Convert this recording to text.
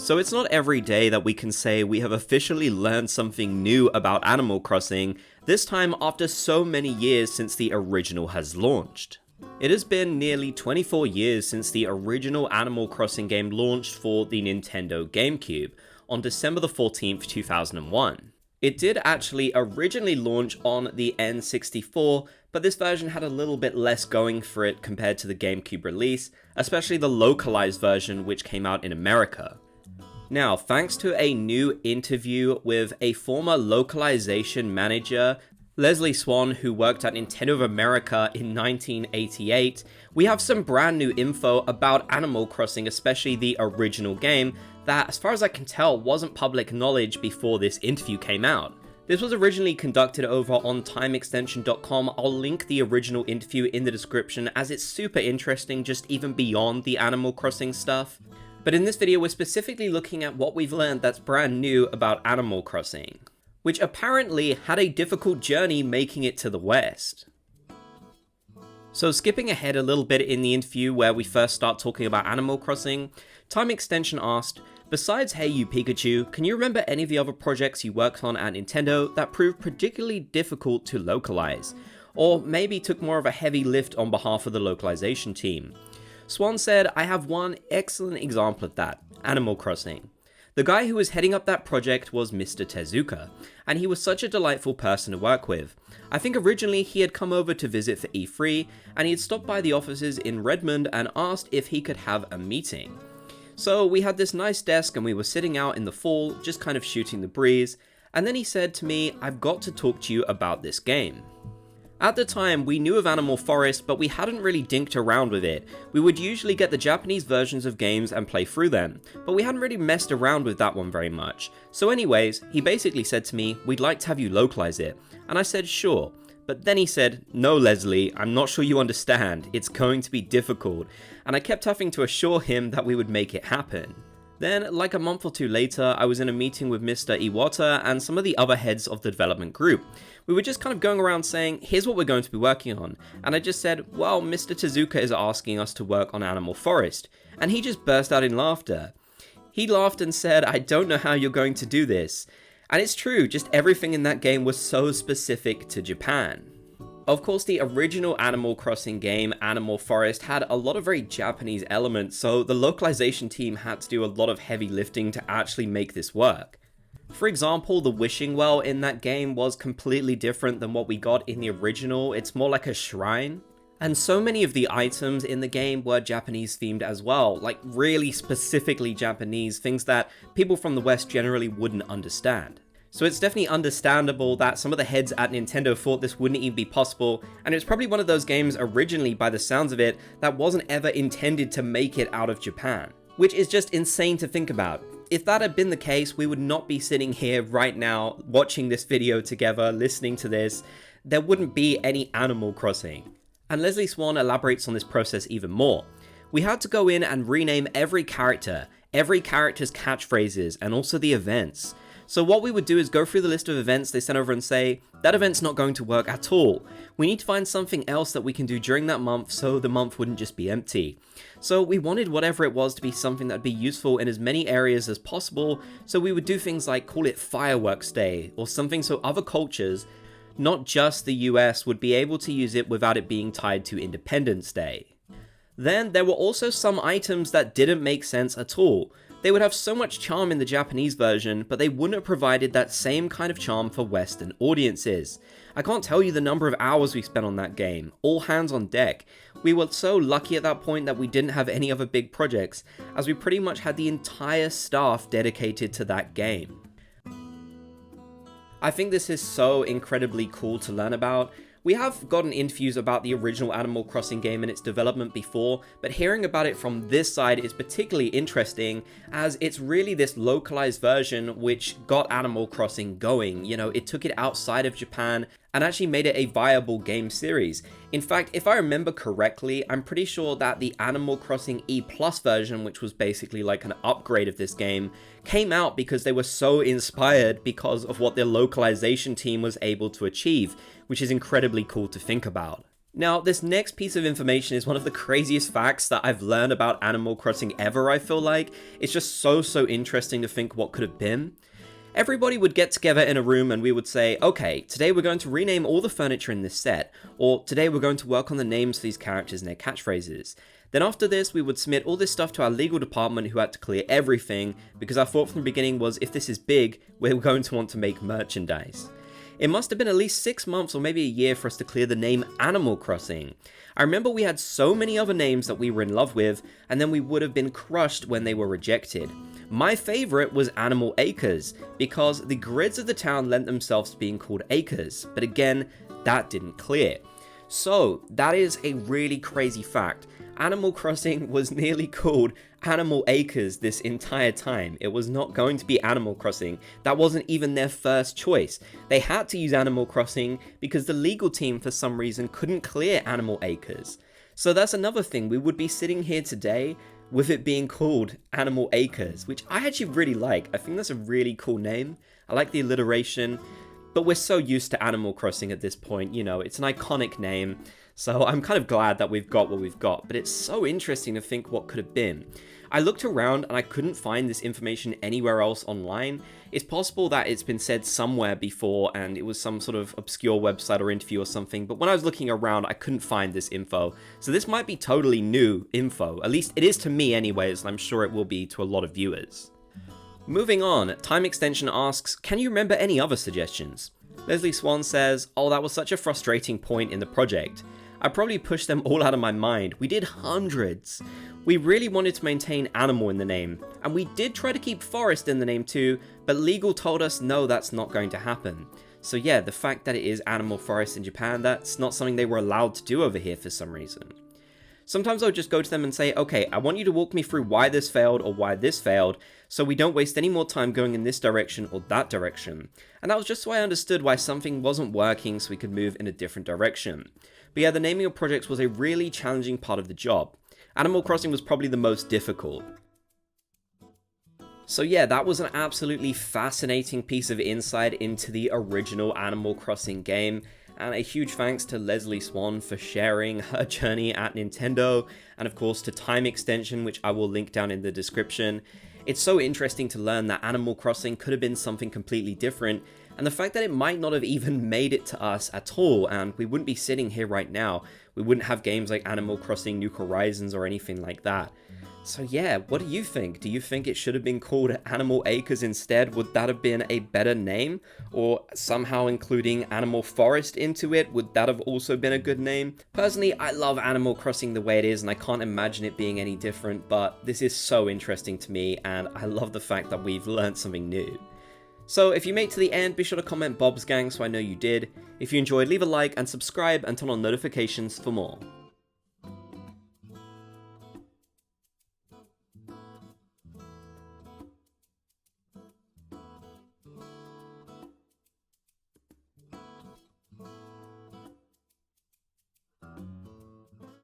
So it's not every day that we can say we have officially learned something new about Animal Crossing, this time after so many years since the original has launched. It has been nearly 24 years since the original Animal Crossing game launched for the Nintendo GameCube on December the 14th, 2001. It did actually originally launch on the N64, but this version had a little bit less going for it compared to the GameCube release, especially the localized version which came out in America. Now, thanks to a new interview with a former localization manager, Leslie Swan, who worked at Nintendo of America in 1988, we have some brand new info about Animal Crossing, especially the original game, that, as far as I can tell, wasn't public knowledge before this interview came out. This was originally conducted over on timeextension.com. I'll link the original interview in the description as it's super interesting, just even beyond the Animal Crossing stuff. But in this video, we're specifically looking at what we've learned that's brand new about Animal Crossing, which apparently had a difficult journey making it to the West. So skipping ahead a little bit in the interview where we first start talking about Animal Crossing, Time Extension asked, "Besides Hey You Pikachu, can you remember any of the other projects you worked on at Nintendo that proved particularly difficult to localize? Or maybe took more of a heavy lift on behalf of the localization team?" Swan said, "I have one excellent example of that, Animal Crossing. The guy who was heading up that project was Mr. Tezuka, and he was such a delightful person to work with. I think originally he had come over to visit for E3, and he had stopped by the offices in Redmond and asked if he could have a meeting. So we had this nice desk and we were sitting out in the fall, just kind of shooting the breeze, and then he said to me, 'I've got to talk to you about this game.' At the time, we knew of Animal Forest, but we hadn't really dinked around with it. We would usually get the Japanese versions of games and play through them, but we hadn't really messed around with that one very much. So anyways, he basically said to me, 'We'd like to have you localize it.' And I said, 'Sure.' But then he said, 'No, Leslie, I'm not sure you understand. It's going to be difficult.' And I kept having to assure him that we would make it happen. Then, like a month or two later, I was in a meeting with Mr. Iwata and some of the other heads of the development group. We were just kind of going around saying, 'Here's what we're going to be working on.' And I just said, 'Well, Mr. Tezuka is asking us to work on Animal Forest.' And he just burst out in laughter. He laughed and said, 'I don't know how you're going to do this.' And it's true, just everything in that game was so specific to Japan. Of course, the original Animal Crossing game, Animal Forest, had a lot of very Japanese elements, so the localization team had to do a lot of heavy lifting to actually make this work. For example, the wishing well in that game was completely different than what we got in the original. It's more like a shrine. And so many of the items in the game were Japanese themed as well, like really specifically Japanese, things that people from the West generally wouldn't understand. So it's definitely understandable that some of the heads at Nintendo thought this wouldn't even be possible, and it's probably one of those games originally, by the sounds of it, that wasn't ever intended to make it out of Japan. Which is just insane to think about. If that had been the case, we would not be sitting here right now watching this video together, listening to this. There wouldn't be any Animal Crossing. And Leslie Swan elaborates on this process even more. We had to go in and rename every character's catchphrases, and also the events. So what we would do is go through the list of events they sent over and say, that event's not going to work at all. We need to find something else that we can do during that month so the month wouldn't just be empty. So we wanted whatever it was to be something that'd be useful in as many areas as possible, so we would do things like call it Fireworks Day, or something so other cultures, not just the US, would be able to use it without it being tied to Independence Day. Then there were also some items that didn't make sense at all. They would have so much charm in the Japanese version, but they wouldn't have provided that same kind of charm for Western audiences. I can't tell you the number of hours we spent on that game, all hands on deck. We were so lucky at that point that we didn't have any other big projects, as we pretty much had the entire staff dedicated to that game. I think this is so incredibly cool to learn about. We have gotten interviews about the original Animal Crossing game and its development before, but hearing about it from this side is particularly interesting, as it's really this localized version which got Animal Crossing going. You know, it took it outside of Japan and actually made it a viable game series. In fact, if I remember correctly, I'm pretty sure that the Animal Crossing E Plus version, which was basically like an upgrade of this game, came out because they were so inspired because of what their localization team was able to achieve, which is incredibly cool to think about. Now, this next piece of information is one of the craziest facts that I've learned about Animal Crossing ever, I feel like. It's just so interesting to think what could have been. Everybody would get together in a room and we would say, okay, today we're going to rename all the furniture in this set, or today we're going to work on the names for these characters and their catchphrases. Then after this, we would submit all this stuff to our legal department who had to clear everything, because our thought from the beginning was, if this is big, we're going to want to make merchandise. It must have been at least 6 months or maybe a year for us to clear the name Animal Crossing. I remember we had so many other names that we were in love with, and then we would have been crushed when they were rejected. My favourite was Animal Acres, because the grids of the town lent themselves to being called acres, but again, that didn't clear. So, that is a really crazy fact. Animal Crossing was nearly called Animal Acres this entire time. It was not going to be Animal Crossing. That wasn't even their first choice. They had to use Animal Crossing because the legal team for some reason couldn't clear Animal Acres. So that's another thing, we would be sitting here today with it being called Animal Acres, which I actually really like. I think that's a really cool name. I like the alliteration, but we're so used to Animal Crossing at this point, you know, it's an iconic name. So I'm kind of glad that we've got what we've got, but it's so interesting to think what could have been. I looked around and I couldn't find this information anywhere else online. It's possible that it's been said somewhere before and it was some sort of obscure website or interview or something, but when I was looking around I couldn't find this info. So this might be totally new info, at least it is to me anyways, and I'm sure it will be to a lot of viewers. Moving on, Time Extension asks, can you remember any other suggestions? Leslie Swan says, oh, that was such a frustrating point in the project. I probably pushed them all out of my mind. We did hundreds. We really wanted to maintain animal in the name, and we did try to keep forest in the name too, but legal told us no, that's not going to happen. So yeah, the fact that it is animal forest in Japan, that's not something they were allowed to do over here for some reason. Sometimes I would just go to them and say, okay, I want you to walk me through why this failed or why this failed, so we don't waste any more time going in this direction or that direction. And that was just so I understood why something wasn't working so we could move in a different direction. But yeah, the naming of projects was a really challenging part of the job. Animal Crossing was probably the most difficult. So yeah, that was an absolutely fascinating piece of insight into the original Animal Crossing game. And a huge thanks to Leslie Swan for sharing her journey at Nintendo, and of course to Time Extension, which I will link down in the description. It's so interesting to learn that Animal Crossing could have been something completely different, and the fact that it might not have even made it to us at all, and we wouldn't be sitting here right now. We wouldn't have games like Animal Crossing New Horizons or anything like that. So yeah, what do you think? Do you think it should have been called Animal Acres instead? Would that have been a better name? Or somehow including Animal Forest into it, would that have also been a good name? Personally, I love Animal Crossing the way it is and I can't imagine it being any different, but this is so interesting to me and I love the fact that we've learned something new. So if you made it to the end, be sure to comment Bob's Gang so I know you did. If you enjoyed, leave a like and subscribe and turn on notifications for more.